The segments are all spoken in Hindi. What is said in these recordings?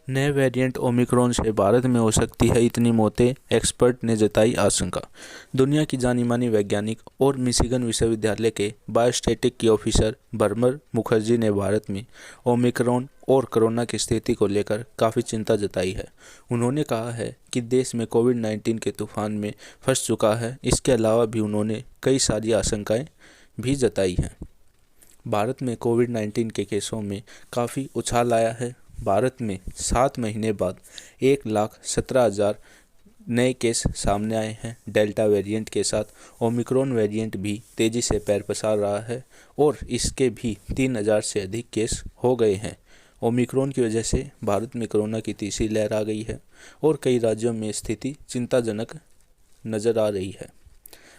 नए वेरिएंट ओमिक्रॉन से भारत में हो सकती है इतनी मौतें, एक्सपर्ट ने जताई आशंका। दुनिया की जानी मानी वैज्ञानिक और मिशिगन विश्वविद्यालय के बायोस्टैटिक के ऑफिसर भरमर मुखर्जी ने भारत में ओमिक्रॉन और कोरोना की स्थिति को लेकर काफ़ी चिंता जताई है। उन्होंने कहा है कि देश में कोविड-19 के तूफान में फंस चुका है। इसके अलावा भी उन्होंने कई सारी आशंकाएं भी जताई हैं। भारत में कोविड-19 के केसों में काफ़ी उछाल आया है। भारत में 7 महीने बाद 1,17,000 नए केस सामने आए हैं। डेल्टा वेरिएंट के साथ ओमिक्रॉन वेरिएंट भी तेज़ी से पैर पसार रहा है और इसके भी 3,000 से अधिक केस हो गए हैं। ओमिक्रॉन की वजह से भारत में कोरोना की तीसरी लहर आ गई है और कई राज्यों में स्थिति चिंताजनक नज़र आ रही है।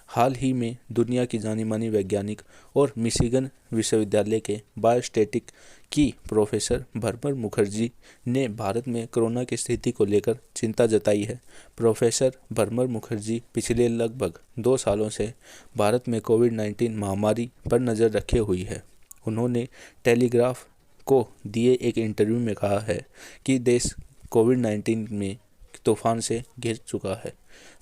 हाल ही में दुनिया की जानी मानी वैज्ञानिक और मिशिगन विश्वविद्यालय के बायोस्टैटिक की प्रोफेसर भरमर मुखर्जी ने भारत में कोरोना की स्थिति को लेकर चिंता जताई है। प्रोफेसर भरमर मुखर्जी पिछले लगभग 2 सालों से भारत में कोविड-19 महामारी पर नज़र रखे हुई है। उन्होंने टेलीग्राफ को दिए एक इंटरव्यू में कहा है कि देश कोविड-19 में तूफान से घिर चुका है।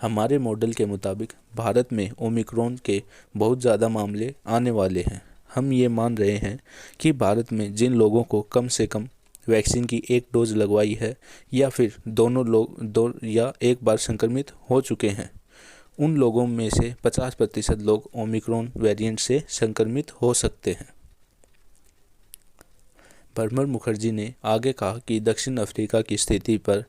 हमारे मॉडल के मुताबिक भारत में ओमिक्रॉन के बहुत ज़्यादा मामले आने वाले हैं। हम ये मान रहे हैं कि भारत में जिन लोगों को कम से कम वैक्सीन की 1 डोज लगवाई है या फिर दोनों लोग 2 या 1 बार संक्रमित हो चुके हैं, उन लोगों में से 50% लोग ओमिक्रॉन वेरिएंट से संक्रमित हो सकते हैं। भरमर मुखर्जी ने आगे कहा कि दक्षिण अफ्रीका की स्थिति पर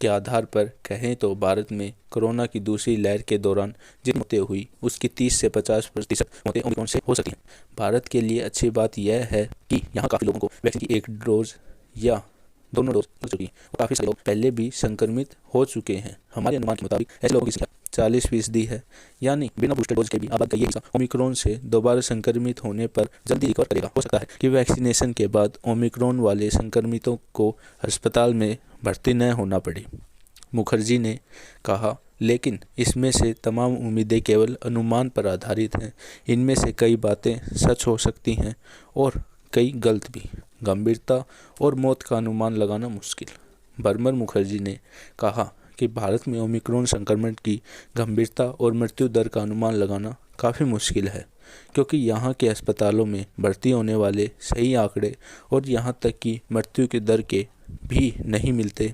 के आधार पर कहें तो भारत में कोरोना की दूसरी लहर के दौरान जितनी मौतें हुई उसकी 30 से 50% मौतें ओमिक्रॉन से हो सकती हैं। भारत के लिए अच्छी बात यह है कि यहाँ काफ़ी लोगों को वैक्सीन की 1 डोज या दोनों डोज लग चुकी है और काफ़ी सारे लोग पहले भी संक्रमित हो चुके हैं। हमारे अनुमान के मुताबिक ऐसे लोगों की संख्या 40% है, यानी बिना बूस्टर डोज के भी आबादी का ये हिस्सा ओमिक्रॉन से दोबारा संक्रमित होने पर जल्दी रिकवर करेगा। हो सकता है कि वैक्सीनेशन के बाद ओमिक्रॉन वाले संक्रमितों को अस्पताल में भर्ती न होना पड़े, मुखर्जी ने कहा। लेकिन इसमें से तमाम उम्मीदें केवल अनुमान पर आधारित हैं। इनमें से कई बातें सच हो सकती हैं और कई गलत भी। गंभीरता और मौत का अनुमान लगाना मुश्किल। भरमर मुखर्जी ने कहा कि भारत में ओमिक्रॉन संक्रमण की गंभीरता और मृत्यु दर का अनुमान लगाना काफ़ी मुश्किल है, क्योंकि यहाँ के अस्पतालों में भर्ती होने वाले सही आंकड़े और यहाँ तक कि मृत्यु की दर के भी नहीं मिलते।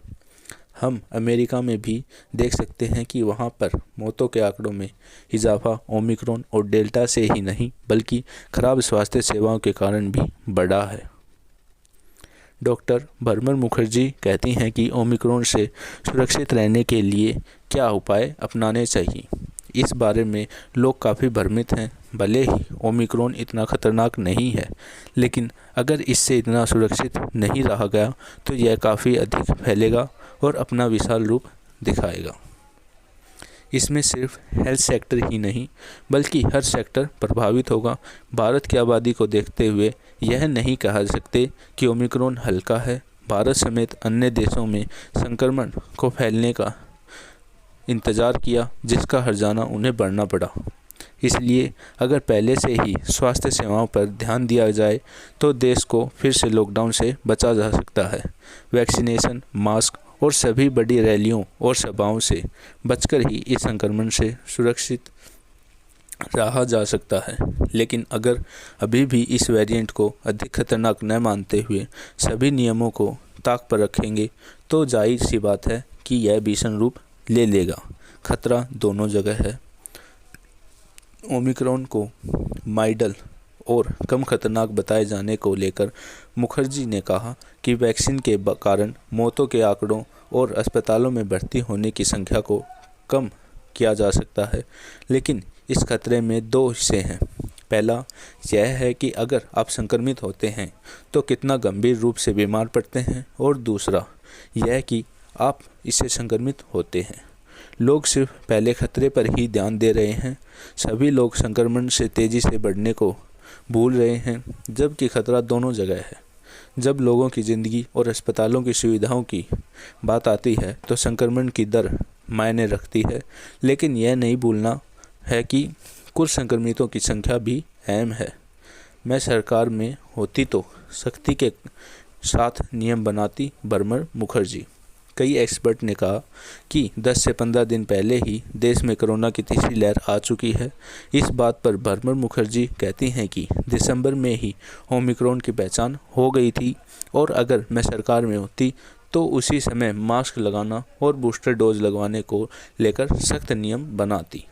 हम अमेरिका में भी देख सकते हैं कि वहाँ पर मौतों के आंकड़ों में इजाफा ओमिक्रॉन और डेल्टा से ही नहीं बल्कि खराब स्वास्थ्य सेवाओं के कारण भी बढ़ा है। डॉक्टर भरमर मुखर्जी कहती हैं कि ओमिक्रॉन से सुरक्षित रहने के लिए क्या उपाय अपनाने चाहिए। इस बारे में लोग काफ़ी भ्रमित हैं। भले ही ओमिक्रॉन इतना खतरनाक नहीं है, लेकिन अगर इससे इतना सुरक्षित नहीं रहा गया तो यह काफ़ी अधिक फैलेगा और अपना विशाल रूप दिखाएगा। इसमें सिर्फ हेल्थ सेक्टर ही नहीं बल्कि हर सेक्टर प्रभावित होगा। भारत की आबादी को देखते हुए यह नहीं कहा सकते कि ओमिक्रॉन हल्का है। भारत समेत अन्य देशों में संक्रमण को फैलने का इंतज़ार किया, जिसका हर्जाना उन्हें बढ़ना पड़ा। इसलिए अगर पहले से ही स्वास्थ्य सेवाओं पर ध्यान दिया जाए तो देश को फिर से लॉकडाउन से बचा जा सकता है। वैक्सीनेशन, मास्क और सभी बड़ी रैलियों और सभाओं से बचकर ही इस संक्रमण से सुरक्षित रहा जा सकता है। लेकिन अगर अभी भी इस वेरिएंट को अधिक खतरनाक न मानते हुए सभी नियमों को ताक पर रखेंगे तो जाहिर सी बात है कि यह भीषण रूप ले लेगा। खतरा दोनों जगह है। ओमिक्रॉन को माइल्ड और कम खतरनाक बताए जाने को लेकर मुखर्जी ने कहा कि वैक्सीन के कारण मौतों के आंकड़ों और अस्पतालों में भर्ती होने की संख्या को कम किया जा सकता है, लेकिन इस खतरे में 2 हिस्से हैं। पहला यह है कि अगर आप संक्रमित होते हैं तो कितना गंभीर रूप से बीमार पड़ते हैं, और दूसरा यह कि आप इससे संक्रमित होते हैं। लोग सिर्फ पहले खतरे पर ही ध्यान दे रहे हैं। सभी लोग संक्रमण से तेज़ी से बढ़ने को भूल रहे हैं, जबकि खतरा दोनों जगह है। जब लोगों की ज़िंदगी और अस्पतालों की सुविधाओं की बात आती है तो संक्रमण की दर मायने रखती है, लेकिन यह नहीं भूलना है कि कुल संक्रमितों की संख्या भी अहम है। मैं सरकार में होती तो सख्ती के साथ नियम बनाती बर्मर मुखर्जी। कई एक्सपर्ट ने कहा कि 10 से 15 दिन पहले ही देश में कोरोना की तीसरी लहर आ चुकी है। इस बात पर बर्मर मुखर्जी कहती हैं कि दिसंबर में ही ओमिक्रॉन की पहचान हो गई थी और अगर मैं सरकार में होती तो उसी समय मास्क लगाना और बूस्टर डोज लगवाने को लेकर सख्त नियम बनाती।